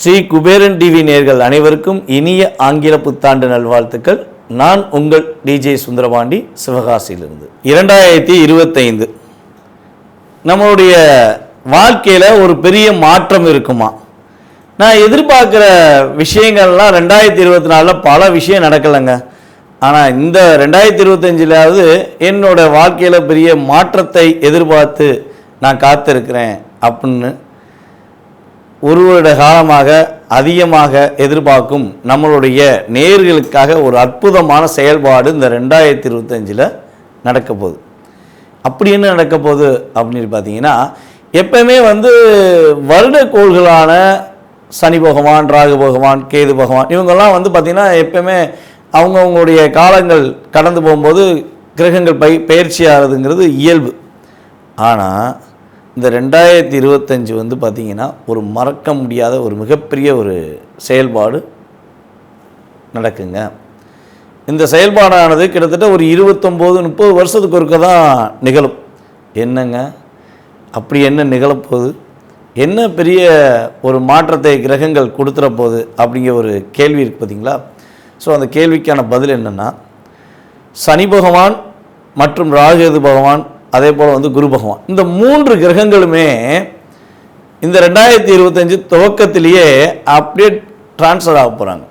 Sri Kuberan TV நேயர்கள் அனைவருக்கும் இனிய ஆங்கில புத்தாண்டு நல்வாழ்த்துக்கள். நான் உங்கள் டிஜே சுந்தரபாண்டி, சிவகாசியிலிருந்து. 2025 நம்மளுடைய வாழ்க்கையில் ஒரு பெரிய மாற்றம் இருக்குமா? நான் எதிர்பார்க்குற விஷயங்கள்லாம் 2024 பல விஷயம் நடக்கலைங்க. ஆனால் இந்த 2025 என்னோட வாழ்க்கையில் பெரிய மாற்றத்தை எதிர்பார்த்து நான் காத்திருக்கிறேன் அப்படின்னு ஒரு வருட காலமாக அதிகமாக எதிர்பார்க்கும் நம்மளுடைய நேயர்களுக்காக ஒரு அற்புதமான செயல்பாடு இந்த 2025 நடக்க போகுது. அப்படி என்ன நடக்க போகுது அப்படின்னு பார்த்தீங்கன்னா, எப்பவுமே வருடக்கோள்களான சனி பகவான், ராகு பகவான், கேது பகவான் இவங்கெல்லாம் பார்த்திங்கன்னா எப்பவுமே அவங்கவுங்களுடைய காலங்கள் கடந்து போகும்போது கிரகங்கள் பயிற்சி ஆகிறதுங்கிறது இயல்பு. ஆனால் இந்த 2025 பார்த்திங்கன்னா ஒரு மறக்க முடியாத ஒரு மிகப்பெரிய ஒரு செயல்பாடு நடக்குங்க. இந்த செயல்பாடானது கிட்டத்தட்ட ஒரு 29-30 வருஷத்துக்கு ஒருக்க தான் நிகழும். என்னங்க அப்படி என்ன நிகழப்போகுது? என்ன பெரிய ஒரு மாற்றத்தை கிரகங்கள் கொடுத்துற போகுது அப்படிங்கிற ஒரு கேள்வி இருக்குது பார்த்திங்களா? ஸோ அந்த கேள்விக்கான பதில் என்னென்னா, சனி பகவான் மற்றும் ராகு பகவான் அதே போல் குரு பகவான், இந்த 3 கிரகங்களுமே இந்த 2025 துவக்கத்திலேயே அப்படியே டிரான்ஸ்ஃபர் ஆக போகிறாங்க.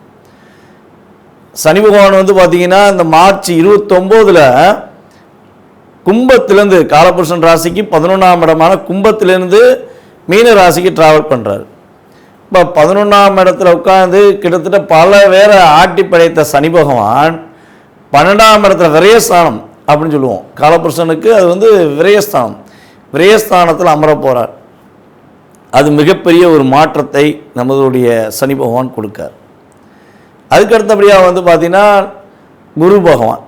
சனி பகவான் பார்த்திங்கன்னா இந்த மார்ச் 29 கும்பத்திலேருந்து காலபுருஷன் ராசிக்கு 11ஆம் இடமான கும்பத்திலேருந்து மீன ராசிக்கு ட்ராவல் பண்ணுறாரு. இப்போ 11ஆம் இடத்துல உட்காந்து கிட்டத்தட்ட பல வேற ஆட்டி படைத்த சனி பகவான் 12ஆம் இடத்துல விரயஸ்தானம் அப்படின்னு சொல்லுவோம். காலபுருஷனுக்கு அது விரயஸ்தானம், விரயஸ்தானத்தில் அமர போகிறார். அது மிகப்பெரிய ஒரு மாற்றத்தை நம்மளுடைய சனி பகவான் கொடுக்கார். அதுக்கடுத்தபடியாக பார்த்திங்கன்னா குரு பகவான்,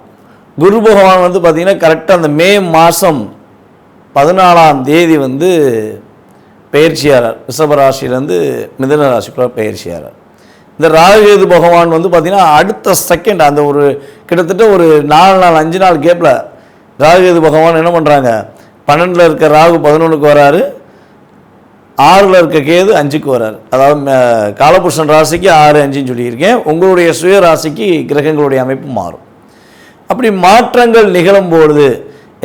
குரு பகவான் பார்த்திங்கன்னா கரெக்டாக அந்த மே மாதம் 14ஆம் தேதி பயிற்சியாளர் ரிஷபராசிலேருந்து மிதுன ராசிக்குள்ள பயிற்சியாளர். இந்த ராகு பகவான் பார்த்திங்கன்னா அடுத்த செகண்ட் அந்த ஒரு கிட்டத்தட்ட ஒரு 4 நாள் 5 நாள் கேப்பில் ராகு பகவான் என்ன பண்ணுறாங்க, 12ல் இருக்க ராகு 11க்கு வராரு, 6ல் இருக்க கேது 5க்கு வராரு. அதாவது காலபுருஷன் ராசிக்கு 6, 5ன்னு சொல்லியிருக்கேன். உங்களுடைய சுய ராசிக்கு கிரகங்களுடைய அமைப்பு மாறும். அப்படி மாற்றங்கள் நிகழும்பொழுது,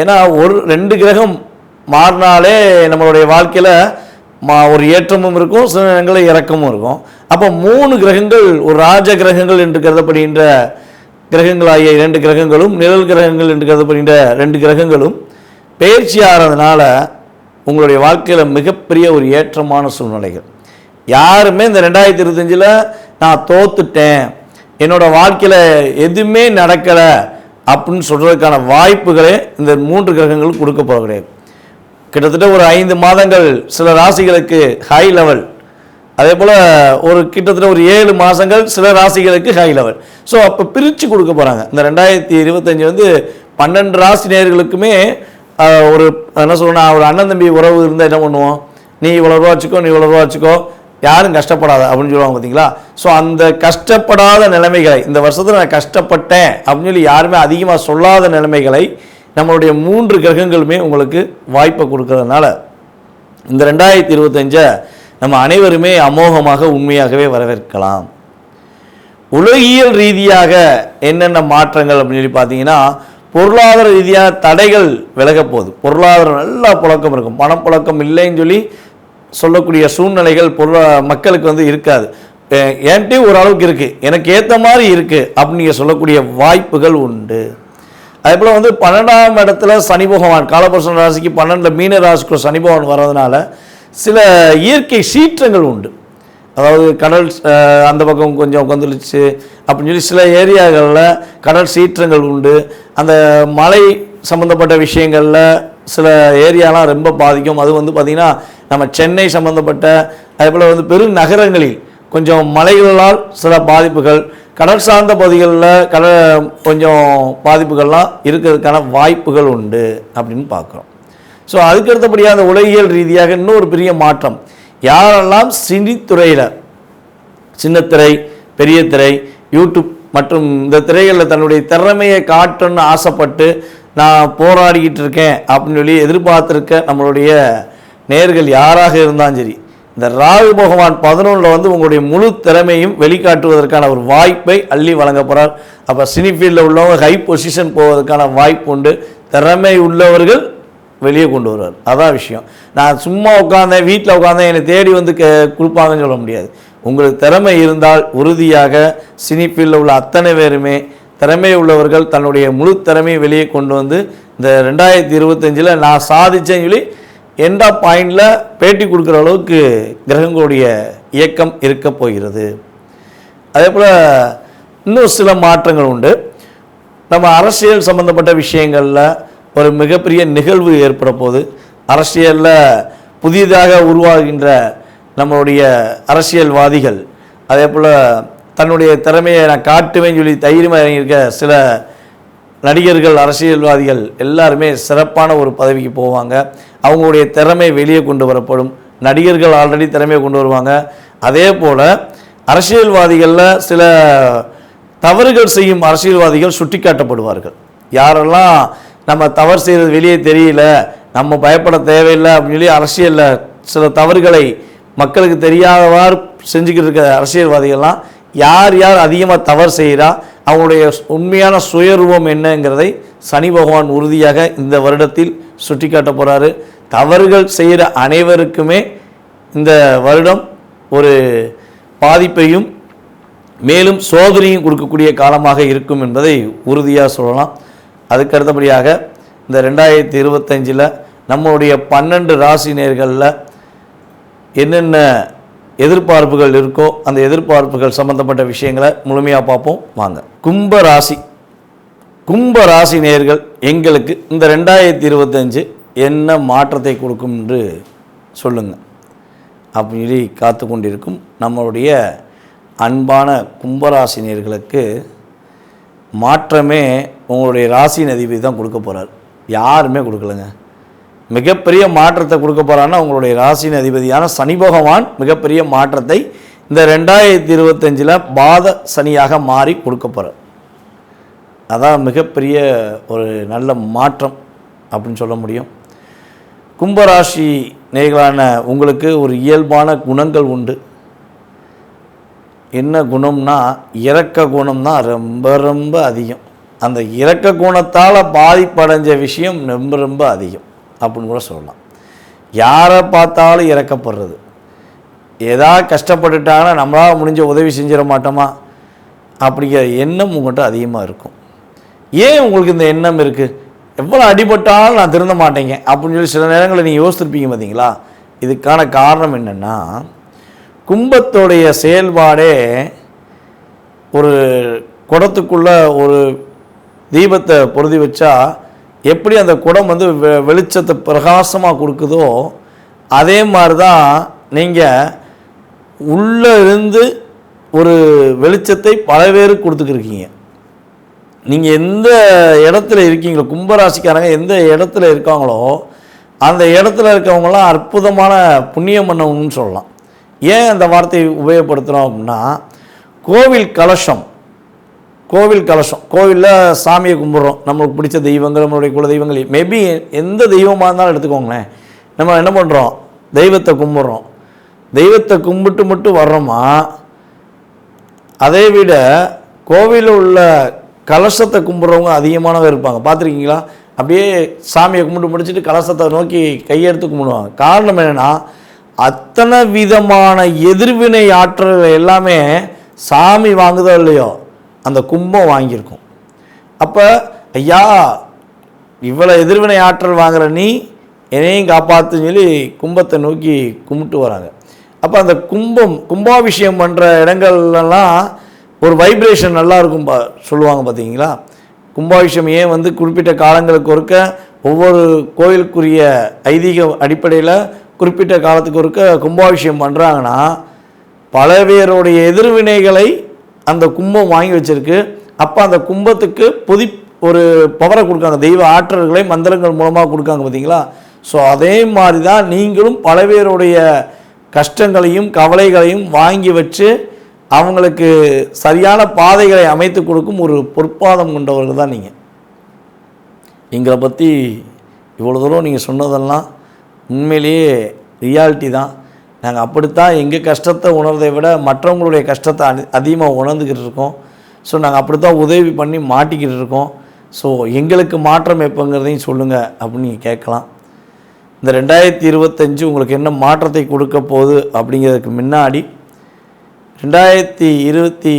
ஏன்னா 2 கிரகம் மாறினாலே நம்மளுடைய வாழ்க்கையில் ஒரு ஏற்றமும் இருக்கும், சில நேரங்களில் இறக்கமும் இருக்கும். அப்போ 3 கிரகங்கள், ஒரு ராஜ கிரகங்கள் என்று கருதப்படுகின்ற கிரகங்களாகிய 2 கிரகங்களும், நிழல் கிரகங்கள் என்று கருதப்படுகின்ற 2 கிரகங்களும் பயிற்சி ஆகிறதுனால உங்களுடைய வாழ்க்கையில் மிகப்பெரிய ஒரு ஏற்றமான சூழ்நிலைகள். யாருமே இந்த 2025 நான் தோத்துட்டேன், என்னோடய வாழ்க்கையில் எதுவுமே நடக்கலை அப்படின்னு சொல்கிறதுக்கான வாய்ப்புகளே இந்த 3 கிரகங்களும் கொடுக்க போக கிடையாது. கிட்டத்தட்ட ஒரு 5 மாதங்கள் சில ராசிகளுக்கு ஹை லெவல், அதே போல் ஒரு கிட்டத்தட்ட ஒரு 7 மாதங்கள் சில ராசிகளுக்கு ஹை லெவல். ஸோ அப்போ பிரித்து கொடுக்க போகிறாங்க. இந்த 2025 12 ராசி நேயர்களுக்குமே ஒரு என்ன சொல்லணும், ஒரு அண்ணன் தம்பி உறவு இருந்தால் என்ன பண்ணுவோம், நீ இவ்வளோ ரூபா வச்சுக்கோ, நீ இவ்வளோ ரூபா வச்சுக்கோ, யாரும் கஷ்டப்படாத அப்படின்னு சொல்லுவாங்க பார்த்தீங்களா? ஸோ அந்த கஷ்டப்படாத நிலைமைகளை, இந்த வருஷத்தில் நான் கஷ்டப்பட்டேன் அப்படின்னு சொல்லி யாருமே அதிகமாக சொல்லாத நிலைமைகளை நம்மளுடைய 3 கிரகங்களுமே உங்களுக்கு வாய்ப்பை கொடுக்கறதுனால இந்த 2025 நம்ம அனைவருமே அமோகமாக உண்மையாகவே வரவேற்கலாம். உலகியல் ரீதியாக என்னென்ன மாற்றங்கள் அப்படின்னு சொல்லி பார்த்தீங்கன்னா, பொருளாதார ரீதியாக தடைகள் விலக போகுது. பொருளாதாரம் நல்லா புழக்கம் இருக்கும், பணப்புழக்கம் இல்லைன்னு சொல்லக்கூடிய சூழ்நிலைகள் மக்களுக்கு இருக்காது. என்கிட்ட ஓரளவுக்கு இருக்குது, எனக்கு ஏற்ற மாதிரி இருக்குது அப்படின்னு நீங்கள் சொல்லக்கூடிய வாய்ப்புகள் உண்டு. அதே போல் 12ஆம் இடத்துல சனி பகவான், காலபுருஷன் ராசிக்கு 12ல் மீன ராசிக்குள்ள சனி பகவான் வர்றதுனால சில இயற்கை சீற்றங்கள் உண்டு. அதாவது கடல் அந்த பக்கம் கொஞ்சம் கொந்தளிச்சு அப்படின்னு சொல்லி சில ஏரியாக்களில் கடல் சீற்றங்கள் உண்டு. அந்த மலை சம்மந்தப்பட்ட விஷயங்களில் சில ஏரியாலாம் ரொம்ப பாதிக்கும். அது பார்த்திங்கன்னா நம்ம சென்னை சம்மந்தப்பட்ட அதே போல் பெருநகரங்களில் கொஞ்சம் மலைகளால் சில பாதிப்புகள், கடல் சார்ந்த பகுதிகளில் கொஞ்சம் பாதிப்புகள்லாம் இருக்கிறதுக்கான வாய்ப்புகள் உண்டு அப்படின்னு பார்க்குறோம். ஸோ அதுக்கடுத்தபடியாக அந்த உலகியல் ரீதியாக இன்னொரு பெரிய மாற்றம், யாரெல்லாம் சினித்துறையில், சின்னத்திரை, பெரிய திரை, யூடியூப் மற்றும் இந்த திரைகளில் தன்னுடைய திறமையை காட்டணும்னு ஆசைப்பட்டு நான் போராடிக்கிட்டு இருக்கேன் அப்படின்னு சொல்லி எதிர்பார்த்துருக்க நம்மளுடைய நேர்கள் யாராக இருந்தாலும் சரி, இந்த ராகு பகவான் 11 வந்து உங்களுடைய முழு திறமையும் வெளிக்காட்டுவதற்கான ஒரு வாய்ப்பை அள்ளி வழங்க போகிறார். அப்போ சினி ஃபீல்டில் உள்ளவங்க ஹை பொசிஷன் போவதற்கான வாய்ப்பு உண்டு. திறமை உள்ளவர்கள் வெளியே கொண்டு வருவார். அதான் விஷயம். நான் சும்மா உட்காந்தேன், வீட்டில் உட்காந்தேன், என்னை தேடி வந்து கொடுப்பாங்கன்னு சொல்ல முடியாது. உங்களுக்கு திறமை இருந்தால் உறுதியாக சினி ஃபீல்டில் உள்ள அத்தனை பேருமே திறமை உள்ளவர்கள் தன்னுடைய முழு திறமையை வெளியே கொண்டு வந்து இந்த 2025 நான் சாதிச்சேன்னு சொல்லி எண்ட் ஆஃப் பாயிண்டில் பேட்டி கொடுக்குற அளவுக்கு கிரகங்களுடைய இயக்கம் இருக்க போகிறது. அதே போல் இன்னும் சில மாற்றங்கள் உண்டு. நம்ம அரசியல் சம்பந்தப்பட்ட விஷயங்களில் ஒரு மிகப்பெரிய நிகழ்வு ஏற்பட போது, அரசியலில் புதிதாக உருவாகின்ற நம்மளுடைய அரசியல்வாதிகள், அதே போல் தன்னுடைய திறமையை நான் காட்டுவேன்னு சொல்லி தைரியமாக இறங்கியிருக்க சில நடிகர்கள், அரசியல்வாதிகள் எல்லாருமே சிறப்பான ஒரு பதவிக்கு போவாங்க. அவங்களுடைய திறமை வெளியே கொண்டு வரப்படும். நடிகர்கள் ஆல்ரெடி திறமையை கொண்டு வருவாங்க. அதே போல் அரசியல்வாதிகளில் சில தவறுகள் செய்யும் அரசியல்வாதிகள் சுட்டி காட்டப்படுவார்கள். யாரெல்லாம் நம்ம தவறு செய்கிறது வெளியே தெரியல, நம்ம பயப்பட தேவையில்லை அப்படின்னு சொல்லி அரசியலில் சில தவறுகளை மக்களுக்கு தெரியாதவாறு செஞ்சுக்கிட்டு இருக்க அரசியல்வாதிகள்லாம் யார் யார் அதிகமாக தவறு செய்கிறா, அவங்களுடைய உண்மையான சுயரூபம் என்னங்கிறதை சனி பகவான் உறுதியாக இந்த வருடத்தில் சுட்டி காட்ட போகிறாரு. தவறுகள் செய்கிற அனைவருக்குமே இந்த வருடம் ஒரு பாதிப்பையும் மேலும் சோதனையும் கொடுக்கக்கூடிய காலமாக இருக்கும் என்பதை உறுதியாக சொல்லலாம். அதுக்கு அடுத்தபடியாக இந்த 2025 நம்மளுடைய 12 ராசி நேர்களில் என்னென்ன எதிர்பார்ப்புகள் இருக்கோ அந்த எதிர்பார்ப்புகள் சம்பந்தப்பட்ட விஷயங்களை முழுமையாக பார்ப்போம் வாங்க. கும்ப ராசி நேயர்கள் எங்களுக்கு இந்த 2025 என்ன மாற்றத்தை கொடுக்கும் என்று சொல்லுங்கள் அப்படின்னு சொல்லி காத்து கொண்டிருக்கும் நம்மளுடைய அன்பான கும்பராசி நேயர்களுக்கு மாற்றமே உங்களுடைய ராசியின் அதிபதி தான் கொடுக்க போகிறார். யாருமே கொடுக்கலங்க. மிகப்பெரிய மாற்றத்தை கொடுக்க போகிறான்னா உங்களுடைய ராசியின் அதிபதியான சனி பகவான் மிகப்பெரிய மாற்றத்தை இந்த 2025 பாத சனியாக மாறி கொடுக்க போகிறார். அதான் மிகப்பெரிய ஒரு நல்ல மாற்றம் அப்படின்னு சொல்ல முடியும். கும்பராசி நேயர்களான உங்களுக்கு ஒரு இயல்பான குணங்கள் உண்டு. என்ன குணம்னா இரக்க குணம் தான் ரொம்ப ரொம்ப அதிகம். அந்த இரக்க குணத்தால் பாதிப்படைஞ்ச விஷயம் ரொம்ப ரொம்ப அதிகம் அப்படின்னு கூட சொல்லலாம். யாரை பார்த்தாலும் இறக்கப்படுறது, ஏதாவது கஷ்டப்பட்டுட்டாங்கன்னா நம்மளால் முடிஞ்ச உதவி செஞ்சிட மாட்டோமா அப்படிங்கிற எண்ணம் உங்கள்கிட்ட அதிகமாக இருக்கும். ஏன் உங்களுக்கு இந்த எண்ணம் இருக்குது? எவ்வளோ அடிபட்டாலும் நான் திருந்த மாட்டேங்க அப்படின்னு சொல்லி சில நேரங்களில் நீங்கள் யோசிச்சிருப்பீங்க பார்த்தீங்களா? இதுக்கான காரணம் என்னென்னா, கும்பத்தோடைய செயல்பாடே ஒரு குடத்துக்குள்ளே ஒரு தீபத்தை பொருதி வச்சா எப்படி அந்த குடம் வந்து வெளிச்சத்தை பிரகாசமாக கொடுக்குதோ அதே மாதிரி தான் நீங்கள் உள்ளே இருந்து ஒரு வெளிச்சத்தை பல பேருக்கு கொடுத்துக்கிருக்கீங்க. நீங்கள் எந்த இடத்துல இருக்கீங்களோ, கும்பராசிக்காரங்க எந்த இடத்துல இருக்காங்களோ அந்த இடத்துல இருக்கவங்களாம் அற்புதமான புண்ணியம் பண்ணவங்கன்னு சொல்லலாம். ஏன் அந்த வார்த்தையை உபயோகப்படுத்துகிறோம் அப்படின்னா, கோவில் கலசம் கோவிலில் சாமியை கும்பிட்றோம். நம்மளுக்கு பிடிச்ச தெய்வங்கள், நம்மளுடைய குல தெய்வங்கள், மேபி எந்த தெய்வமாக இருந்தாலும் எடுத்துக்கோங்களேன். நம்ம என்ன பண்ணுறோம்? தெய்வத்தை கும்பிட்றோம். தெய்வத்தை கும்பிட்டு மட்டும் வர்றோமா? அதை விட கோவிலில் உள்ள கலசத்தை கும்பிட்றவங்க அதிகமானவங்க இருப்பாங்க. பார்த்துருக்கீங்களா? அப்படியே சாமியை கும்பிட்டு முடிச்சுட்டு கலசத்தை நோக்கி கையெடுத்து கும்பிடுவாங்க. காரணம் என்னென்னா, அத்தனை விதமான எதிர்வினை ஆற்றல்கள் எல்லாமே சாமி வாங்குதோ இல்லையோ அந்த கும்பம் வாங்கியிருக்கும். அப்போ ஐயா இவ்வளோ எதிர்வினை ஆற்றல் வாங்குற நீ என்னையும் காப்பாற்றுன்னு சொல்லி கும்பத்தை நோக்கி கும்பிட்டு வராங்க. அப்போ அந்த கும்பாபிஷேகம் பண்ணுற இடங்கள்லாம் ஒரு வைப்ரேஷன் நல்லா இருக்கும் சொல்லுவாங்க பார்த்தீங்களா? கும்பாபிஷேகம் ஏன் வந்து குறிப்பிட்ட காலங்களுக்கு ஒருக்க ஒவ்வொரு கோயிலுக்குரிய ஐதீக அடிப்படையில் குறிப்பிட்ட காலத்துக்கு ஒருக்க கும்பாபிஷேகம் பண்ணுறாங்கன்னா பல பேருடைய எதிர்வினைகளை அந்த கும்பம் வாங்கி வச்சிருக்கு. அப்போ அந்த கும்பத்துக்கு ஒரு பவரை கொடுக்காங்க, தெய்வ ஆற்றல்களை மந்திரங்கள் மூலமாக கொடுக்காங்க பார்த்தீங்களா? ஸோ அதே மாதிரி தான் நீங்களும் பல பேருடைய கஷ்டங்களையும் கவலைகளையும் வாங்கி வச்சு அவங்களுக்கு சரியான பாதைகளை அமைத்து கொடுக்கும் ஒரு பொற்பாதம் கொண்டவர்கள் தான் நீங்கள். எங்களை பற்றி இவ்வளோ தூரம் நீங்கள் சொன்னதெல்லாம் உண்மையிலேயே ரியாலிட்டி தான். நாங்கள் அப்படித்தான் எங்கள் கஷ்டத்தை உணர்வதை விட மற்றவங்களுடைய கஷ்டத்தை அதிகமாக உணர்ந்துக்கிட்டு இருக்கோம். ஸோ நாங்கள் அப்படித்தான் உதவி பண்ணி மாட்டிக்கிட்டு இருக்கோம். ஸோ எங்களுக்கு மாற்றம் எப்போங்கிறதையும் சொல்லுங்கள் அப்படின்னு நீங்கள் கேட்கலாம். இந்த 2025 உங்களுக்கு என்ன மாற்றத்தை கொடுக்க போகுது அப்படிங்கிறதுக்கு முன்னாடி 2023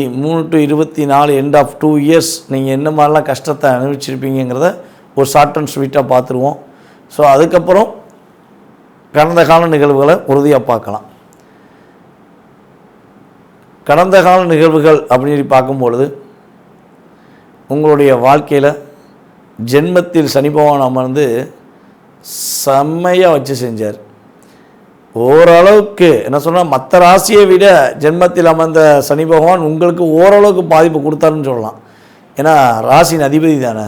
to 24 எண்ட் ஆஃப் 2 இயர்ஸ் நீங்கள் என்ன மாதிரிலாம் கஷ்டத்தை அனுபவிச்சிருப்பீங்கிறத ஒரு ஷார்ட் அண்ட் ஸ்வீட்டாக பார்த்துருவோம். ஸோ அதுக்கப்புறம் கடந்த கால நிகழ்வுகளை உறுதியாக பார்க்கலாம். கடந்த கால நிகழ்வுகள் அப்படின்னு பார்க்கும்பொழுது உங்களுடைய வாழ்க்கையில் ஜென்மத்தில் சனி பகவான் அமர்ந்து செம்மையாக வச்சு செஞ்சார். ஓரளவுக்கு என்ன சொன்னால் மற்ற ராசியை விட ஜென்மத்தில் அமர்ந்த சனி பகவான் உங்களுக்கு ஓரளவுக்கு பாதிப்பு கொடுத்தாருன்னு சொல்லலாம். ஏன்னா ராசியின் அதிபதி தானே.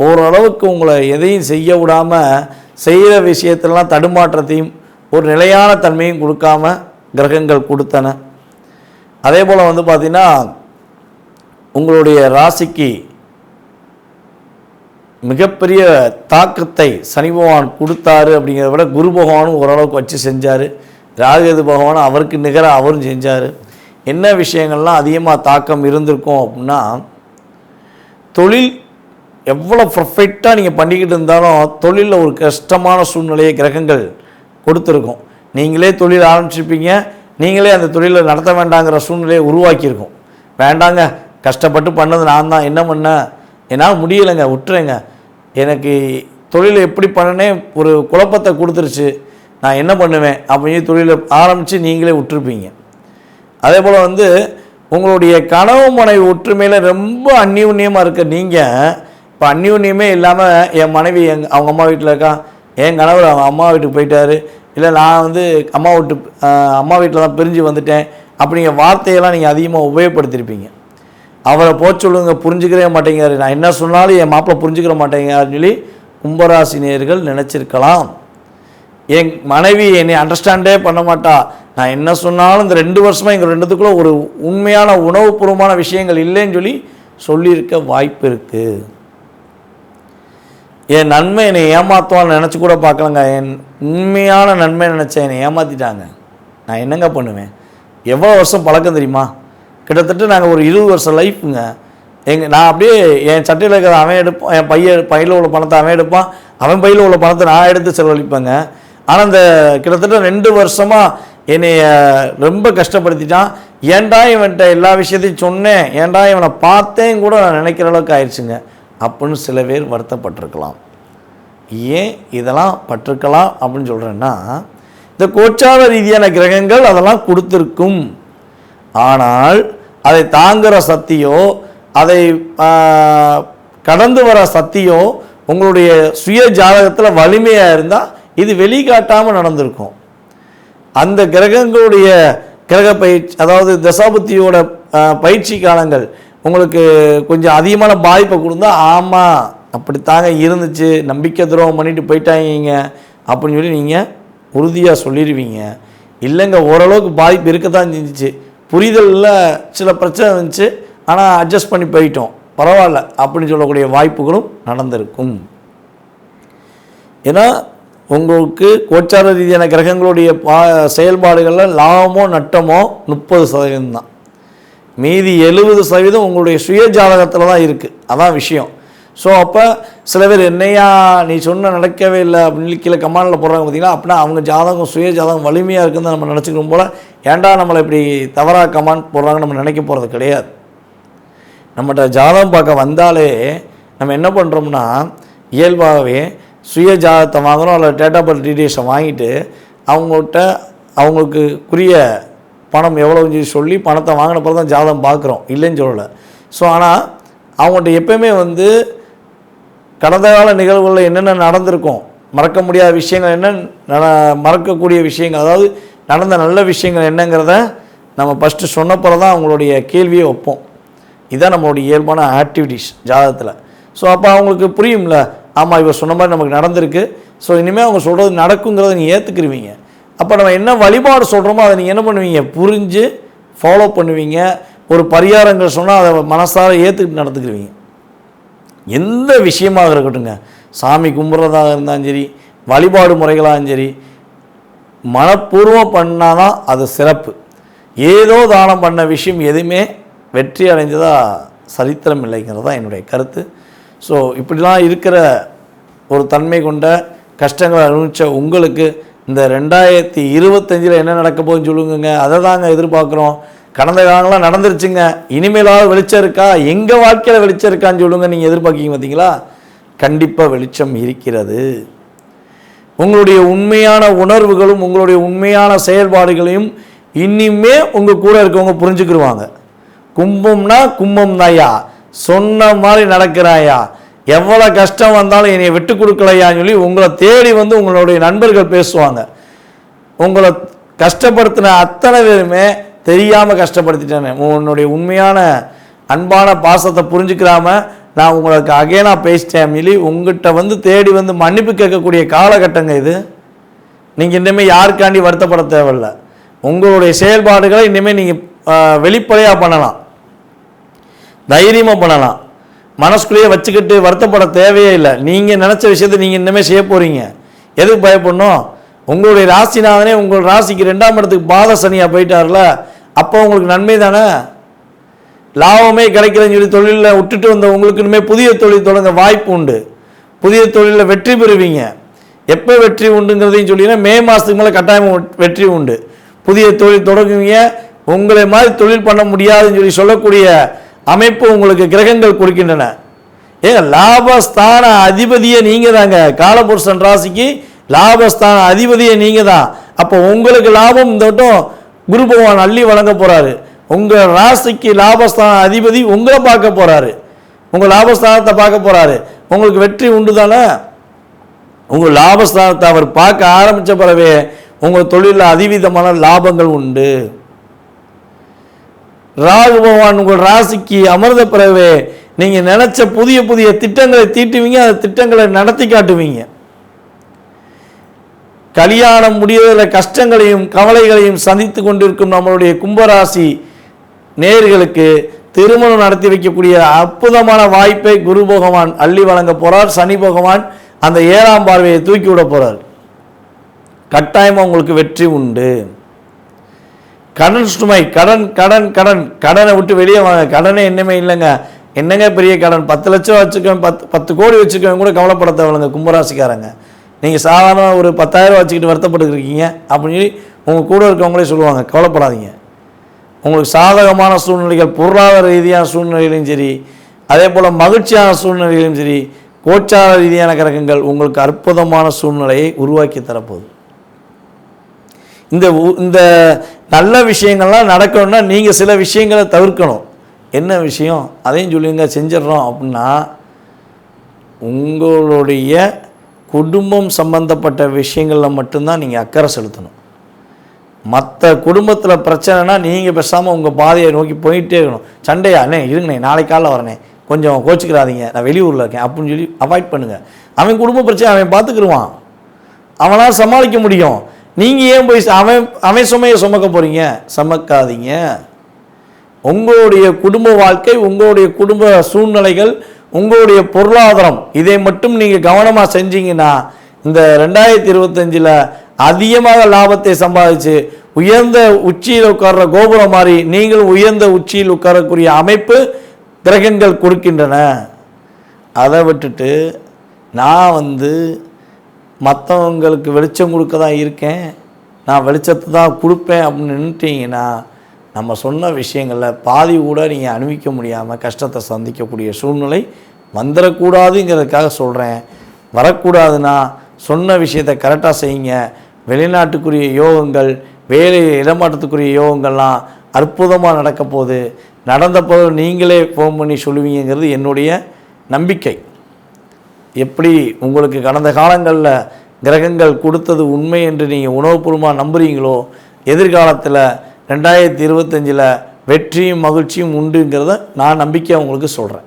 ஓரளவுக்கு உங்களை எதையும் செய்ய விடாமல் செய்கிற விஷயத்திலலாம் தடுமாற்றத்தையும் ஒரு நிலையான தன்மையும் கொடுக்காம கிரகங்கள் கொடுத்தன. அதே போல் பார்த்திங்கன்னா உங்களுடைய ராசிக்கு மிகப்பெரிய தாக்கத்தை சனி பகவான் கொடுத்தாரு அப்படிங்கிறத விட குரு பகவானும் ஓரளவுக்கு வச்சு செஞ்சார். ராகுகேது பகவானும் அவருக்கு நிகராக அவரும் செஞ்சார். என்ன விஷயங்கள்லாம் அதிகமாக தாக்கம் இருந்திருக்கும் அப்படின்னா, தொழில் எவ்வளோ பர்ஃபெக்டாக நீங்கள் பண்ணிக்கிட்டு இருந்தாலும் தொழிலில் ஒரு கஷ்டமான சூழ்நிலையை கிரகங்கள் கொடுத்துருக்கும். நீங்களே தொழில் ஆரம்பிச்சிருப்பீங்க, நீங்களே அந்த தொழிலை நடத்த வேண்டாங்கிற சூழ்நிலையை உருவாக்கியிருக்கோம். வேண்டாங்க, கஷ்டப்பட்டு பண்ணது நான் தான், என்ன பண்ணேன், என்னால் முடியலைங்க, விட்டுறேங்க, எனக்கு தொழிலை எப்படி பண்ணனே ஒரு குழப்பத்தை கொடுத்துருச்சு, நான் என்ன பண்ணுவேன் அப்படின்னு தொழிலை ஆரம்பித்து நீங்களே விட்டுருப்பீங்க. அதே போல் உங்களுடைய கனவு மனைவி ஒற்றுமையில் ரொம்ப அந்நியுன்யமாக இருக்க நீங்கள் இப்போ அந்நியுன்யமே இல்லாமல் என் மனைவி அவங்க அம்மா வீட்டில் இருக்கா, என் கணவர் அவங்க அம்மா வீட்டுக்கு போயிட்டாரு, இல்லை நான் அம்மா வீட்டில் தான் பிரிஞ்சு வந்துட்டேன் அப்படிங்கிற வார்த்தையெல்லாம் நீங்கள் அதிகமாக உபயோகப்படுத்தியிருப்பீங்க. அவரை போச்சு சொல்லுங்க, புரிஞ்சுக்கவே மாட்டேங்கிறாரு, நான் என்ன சொன்னாலும் என் மாப்பிள்ளை புரிஞ்சுக்கிற மாட்டேங்கிறாருன்னு சொல்லி கும்பராசினியர்கள் நினச்சிருக்கலாம். என் மனைவி என்னை அண்டர்ஸ்டாண்டே பண்ண மாட்டா, நான் என்ன சொன்னாலும் இந்த 2 வருஷமாக எங்கள் ரெண்டுத்துக்குள்ளே ஒரு உண்மையான உணவுபூர்வமான விஷயங்கள் இல்லைன்னு சொல்லியிருக்க வாய்ப்பு இருக்குது. என் நன்மை என்னை ஏமாற்றுவான்னு நினச்சி கூட பார்க்கலங்க. என் உண்மையான நன்மை நினச்சேன், என்னை ஏமாற்றிட்டாங்க, நான் என்னங்க பண்ணுவேன். எவ்வளோ வருஷம் பழக்கம் தெரியுமா? கிட்டத்தட்ட நாங்கள் ஒரு 20 வருஷம் லைஃப்புங்க. நான் அப்படியே என் சட்டையில் இருக்கிற அவன் எடுப்பான், என் பையில் உள்ள பணத்தை அவன் எடுப்பான், அவன் பையில் உள்ள பணத்தை நான் எடுத்து செலவழிப்பேங்க. ஆனால் இந்த கிட்டத்தட்ட 2 வருஷமாக என்னை ரொம்ப கஷ்டப்படுத்திட்டான். ஏன்டா இவன்கிட்ட எல்லா விஷயத்தையும் சொன்னேன், ஏன்டா இவனை பார்த்தேன் கூட நான் நினைக்கிற அளவுக்கு ஆயிடுச்சுங்க அப்படின்னு சில பேர் வருத்தப்பட்டிருக்கலாம். ஏன் இதெல்லாம் பட்டிருக்கலாம் அப்படின்னு சொல்கிறேன்னா, இந்த கோச்சார ரீதியான கிரகங்கள் அதெல்லாம் கொடுத்துருக்கும். ஆனால் அதை தாங்குகிற சக்தியோ அதை கடந்து வர சக்தியோ உங்களுடைய சுய ஜாதகத்தில் வலிமையாக இருந்தால் இது வெளிக்காட்டாமல் நடந்திருக்கும். அந்த கிரகங்களுடைய கிரக பயிற்சி, அதாவது தசாபுத்தியோட பயிற்சி காலங்கள் உங்களுக்கு கொஞ்சம் அதிகமான பாதிப்பை கொடுத்தா, ஆமாம் அப்படித்தாங்க இருந்துச்சு, நம்பிக்கை துரோகம் பண்ணிட்டு போயிட்டாங்க அப்படின்னு சொல்லி நீங்கள் உறுதியாக சொல்லிடுவீங்க. இல்லைங்க, ஓரளவுக்கு பாதிப்பு இருக்க தான் செஞ்சிச்சு, புரிதலில் சில பிரச்சனை இருந்துச்சு, ஆனால் அட்ஜஸ்ட் பண்ணி போயிட்டோம், பரவாயில்ல அப்படின்னு சொல்லக்கூடிய வாய்ப்புகளும் நடந்திருக்கும். ஏன்னா உங்களுக்கு கோச்சார ரீதியான கிரகங்களுடைய செயல்பாடுகளில் லாபமோ நட்டமோ 30% தான். மீதி 70% உங்களுடைய சுய ஜாதகத்தில் தான் இருக்குது. அதான் விஷயம். ஸோ அப்போ சில பேர் என்னையா நீ சொன்ன நடக்கவே இல்லை அப்படின்னு கீழே கமாண்டில் போடுறாங்க பார்த்தீங்களா, அப்படின்னா அவங்க ஜாதகம் சுய ஜாதகம் வலிமையாக இருக்குதுன்னு நம்ம நினச்சிக்கணும் போல். ஏன்டா நம்மளை இப்படி தவறாக கமாண்ட் போடுறாங்கன்னு நம்ம நினைக்க போகிறது கிடையாது. நம்மகிட்ட ஜாதகம் பார்க்க வந்தாலே நம்ம என்ன பண்ணுறோம்னா, இயல்பாகவே சுய ஜாதகத்தை வாங்குகிறோம், அல்லது டேட் ஆஃப் பர்த் டீட்டெயில்ஸை வாங்கிட்டு அவங்களுக்கு குறிய பணம் எவ்வளோன்னு சொல்லி பணத்தை வாங்கின பிறகு தான் ஜாதகம் பார்க்குறோம், இல்லைன்னு சொல்லலை. ஸோ ஆனால் அவங்கள்ட்ட எப்போயுமே கடந்த கால நிகழ்வுகளில் என்னென்ன நடந்திருக்கும், மறக்க முடியாத விஷயங்கள் என்ன, மறக்கக்கூடிய விஷயங்கள், அதாவது நடந்த நல்ல விஷயங்கள் என்னங்கிறத நம்ம ஃபஸ்ட்டு சொன்னப்போ தான் அவங்களுடைய கேள்வியை வைப்போம். இதுதான் நம்மளுடைய இயல்பான ஆக்டிவிட்டீஸ் ஜாதகத்தில். ஸோ அப்போ அவங்களுக்கு புரியும்ல, ஆமாம் இவர் சொன்ன மாதிரி நமக்கு நடந்திருக்கு, ஸோ இனிமேல் அவங்க சொல்கிறது நடக்குங்கிறத நீங்கள் ஏற்றுக்குருவீங்க. அப்போ நம்ம என்ன வழிபாடு சொல்கிறோமோ அதை நீங்கள் என்ன பண்ணுவீங்க, புரிஞ்சு ஃபாலோ பண்ணுவீங்க. ஒரு பரிகாரங்கள் சொன்னால் அதை மனசார ஏற்றுக்கிட்டு நடந்துக்குருவீங்க. எந்த விஷயமாக இருக்கட்டுங்க, சாமி கும்பிட்றதாக இருந்தாலும் சரி, வழிபாடு முறைகளாகவும் சரி, மனப்பூர்வம் பண்ணால் தான் அது சிறப்பு. ஏதோ தானம் பண்ண விஷயம் எதுவுமே வெற்றி அடைஞ்சதாக சரித்திரம் இல்லைங்கிறது தான் என்னுடைய கருத்து. ஸோ இப்படிலாம் இருக்கிற ஒரு தன்மை கொண்ட கஷ்டங்களை அனுபவித்த உங்களுக்கு இந்த 2025 என்ன நடக்க போகுதுன்னு சொல்லுங்க. அதை தாங்க எதிர்பார்க்குறோம். கடந்த காலங்களாம் நடந்துருச்சுங்க, இனிமேலாவது வெளிச்சம் இருக்கா, எங்கள் வாழ்க்கையில் வெளிச்சம் இருக்கான்னு சொல்லுங்க. நீங்கள் எதிர்பார்க்கிங்க பார்த்தீங்களா? கண்டிப்பாக வெளிச்சம் இருக்கிறது. உங்களுடைய உண்மையான உணர்வுகளும் உங்களுடைய உண்மையான செயல்பாடுகளையும் இனிமே உங்கள் கூட இருக்கவங்க புரிஞ்சுக்கிடுவாங்க. கும்பம்னா கும்பம் தாயா, சொன்ன மாதிரி நடக்கிறாயா, எவ்வளோ கஷ்டம் வந்தாலும் என்னை விட்டு கொடுக்கலையான்னு சொல்லி உங்களை தேடி வந்து உங்களுடைய நண்பர்கள் பேசுவாங்க. உங்களை கஷ்டப்படுத்தின அத்தனை பேருமே தெரியாமல் கஷ்டப்படுத்திட்டேன்னு உன்னுடைய உண்மையான அன்பான பாசத்தை புரிஞ்சுக்கிறாம நான் உங்களுக்கு அகைனாக பேசிட்டேன் சொல்லி உங்கள்கிட்ட வந்து தேடி வந்து மன்னிப்பு கேட்கக்கூடிய காலகட்டங்க இது. நீங்கள் இனிமேல் யாருக்காண்டி வருத்தப்பட தேவையில்லை. உங்களுடைய செயல்பாடுகளை இனிமேல் நீங்கள் வெளிப்படையாக பண்ணலாம், தைரியமாக பண்ணலாம். மனசுக்குள்ளேயே வச்சுக்கிட்டு வருத்தப்பட தேவையே இல்லை. நீங்கள் நினச்ச விஷயத்தை நீங்கள் இனிமேல் செய்ய போகிறீங்க. எதுக்கு பயப்படணும்? உங்களுடைய ராசிநாதனே உங்கள் ராசிக்கு 2ஆம் இடத்துக்கு பாத சனியாக போயிட்டார்ல, அப்போ உங்களுக்கு நன்மை தானே. லாபமே கிடைக்கிறேன்னு சொல்லி தொழிலில் விட்டுட்டு வந்த உங்களுக்கு இனிமேல் புதிய தொழில் தொடங்க வாய்ப்பு உண்டு. புதிய தொழிலில் வெற்றி பெறுவீங்க. எப்போ வெற்றி உண்டுங்கிறதையும் சொல்லிங்கன்னா மே மாதத்துக்கு மேலே கட்டாயம் வெற்றி உண்டு. புதிய தொழில் தொடங்குவீங்க. உங்களை மாதிரி தொழில் பண்ண முடியாதுன்னு சொல்லி சொல்லக்கூடிய அமைப்பு உங்களுக்கு கிரகங்கள் கொடுக்கின்றன. லாபஸ்தான அதிபதியை நீங்கள் தாங்க. காலபுருஷன் ராசிக்கு லாபஸ்தான அதிபதியை நீங்கள் தான். அப்போ உங்களுக்கு லாபம் இந்த வட்டம் குரு பகவான் அள்ளி வழங்க போகிறாரு. உங்கள் ராசிக்கு லாபஸ்தான அதிபதி உங்களை பார்க்க போகிறாரு, உங்கள் லாபஸ்தானத்தை பார்க்க போகிறாரு. உங்களுக்கு வெற்றி உண்டு தானே. உங்கள் லாபஸ்தானத்தை அவர் பார்க்க ஆரம்பித்த பிறவே உங்கள் தொழிலில் அதிவிதமான லாபங்கள் உண்டு. ராகு பகவான் உங்கள் ராசிக்கு அமர்ந்த பிறவே நீங்கள் நினச்ச புதிய புதிய திட்டங்களை தீட்டுவீங்க, அந்த திட்டங்களை நடத்தி காட்டுவீங்க. கல்யாணம் முடிவதில் கஷ்டங்களையும் கவலைகளையும் சந்தித்து கொண்டிருக்கும் நம்மளுடைய கும்பராசி நேயர்களுக்கு திருமணம் நடத்தி வைக்கக்கூடிய அற்புதமான வாய்ப்பை குரு பகவான் அள்ளி வழங்க போகிறார். சனி பகவான் அந்த 7ஆம் பார்வையை தூக்கி விட போகிறார். கட்டாயமாக உங்களுக்கு வெற்றி உண்டு. கடன் சுமை, கடன் கடன் கடன் கடனை விட்டு வெளியே வாங்க. கடனே என்னமே இல்லைங்க. என்னங்க பெரிய கடன், 10 லட்சம் வச்சுக்கோங்க, 10 கோடி வச்சுக்கோங்க கூட கவலைப்பட தேவையில்லைங்க கும்பராசிக்காரங்க. நீங்கள் சாதாரண ஒரு 10,000 வச்சுக்கிட்டு வருத்தப்பட்டுருக்கீங்க அப்படின்னு சொல்லி உங்கள் கூட இருக்கவங்களே சொல்லுவாங்க. கவலைப்படாதீங்க. உங்களுக்கு சாதகமான சூழ்நிலைகள், பொருளாதார ரீதியான சூழ்நிலையிலும் சரி, அதே போல் மகிழ்ச்சியான சூழ்நிலையிலும் சரி, கோச்சார ரீதியான கிரகங்கள் உங்களுக்கு அற்புதமான சூழ்நிலையை உருவாக்கி தரப்போகுது. இந்த நல்ல விஷயங்கள்லாம் நடக்கணும்னா நீங்கள் சில விஷயங்களை தவிர்க்கணும். என்ன விஷயம் அதையும் சொல்லுங்க, செஞ்சிடறோம் அப்படின்னா உங்களுடைய குடும்பம் சம்பந்தப்பட்ட விஷயங்களில் மட்டும்தான் நீங்கள் அக்கறை செலுத்தணும். மற்ற குடும்பத்தில் பிரச்சனைனா நீங்கள் பேசாமல் உங்கள் பாதையை நோக்கி போயிட்டே இருக்கணும். சண்டையா அண்ணே இருங்கண்ணே, நாளைக்கு காலைல வரனே, கொஞ்சம் கோச்சிக்கிறாதீங்க, நான் வெளியூரில் இருக்கேன் அப்படின்னு சொல்லி அவாய்ட் பண்ணுங்கள். அவன் குடும்ப பிரச்சனை அவன் பார்த்துக்கிடுவான், அவனால் சமாளிக்க முடியும். நீங்கள் ஏன் போய் அவன் சுமையை சுமக்க போகிறீங்க? சுமக்காதீங்க. உங்களுடைய குடும்ப வாழ்க்கை, உங்களுடைய குடும்ப சூழ்நிலைகள், உங்களுடைய பொருளாதாரம், இதை மட்டும் நீங்கள் கவனமாக செஞ்சீங்கன்னா இந்த 2025 அதிகமாக லாபத்தை சம்பாதிச்சு உயர்ந்த உச்சியில் உட்கார்ற கோபுரம் மாதிரி நீங்கள் உயர்ந்த உச்சியில் உட்காரக்கூடிய அமைப்பு கிரகங்கள் கொடுக்கின்றன. அதை விட்டுட்டு நான் மற்றவங்களுக்கு வெளிச்சம் கொடுக்க தான் இருக்கேன், நான் வெளிச்சத்தை தான் கொடுப்பேன் அப்படின்னு நின்றுட்டீங்கன்னா நம்ம சொன்ன விஷயங்களில் பாதி கூட நீங்கள் அனுபவிக்க முடியாமல் கஷ்டத்தை சந்திக்கக்கூடிய சூழ்நிலை வந்துடக்கூடாதுங்கிறதுக்காக சொல்கிறேன். வரக்கூடாதுன்னா சொன்ன விஷயத்தை கரெக்டாக செய்யுங்க. வெளிநாட்டுக்குரிய யோகங்கள், வேலை இடமாற்றத்துக்குரிய யோகங்கள்லாம் அற்புதமாக நடக்க போகுது. நடந்த போது நீங்களே ஃபோன் பண்ணி சொல்லுவீங்கிறது என்னுடைய நம்பிக்கை. எப்படி உங்களுக்கு கடந்த காலங்களில் கிரகங்கள் கொடுத்தது உண்மை என்று நீங்கள் உணவுபூர்வமாக நம்புறீங்களோ, எதிர்காலத்தில் 2025 வெற்றியும் மகிழ்ச்சியும் உண்டுங்கிறத நான் நம்பிக்கையாக உங்களுக்கு சொல்கிறேன்.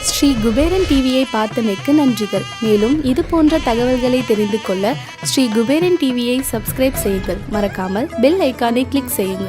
ஸ்ரீ குபேரன் டிவியை பார்த்தமைக்கு நன்றிகள். மேலும் இது போன்ற தகவல்களை தெரிந்து கொள்ள ஸ்ரீ குபேரன் டிவியை சப்ஸ்கிரைப் செய்யுங்கள். மறக்காமல் பெல் ஐக்கானை கிளிக் செய்யுங்கள்.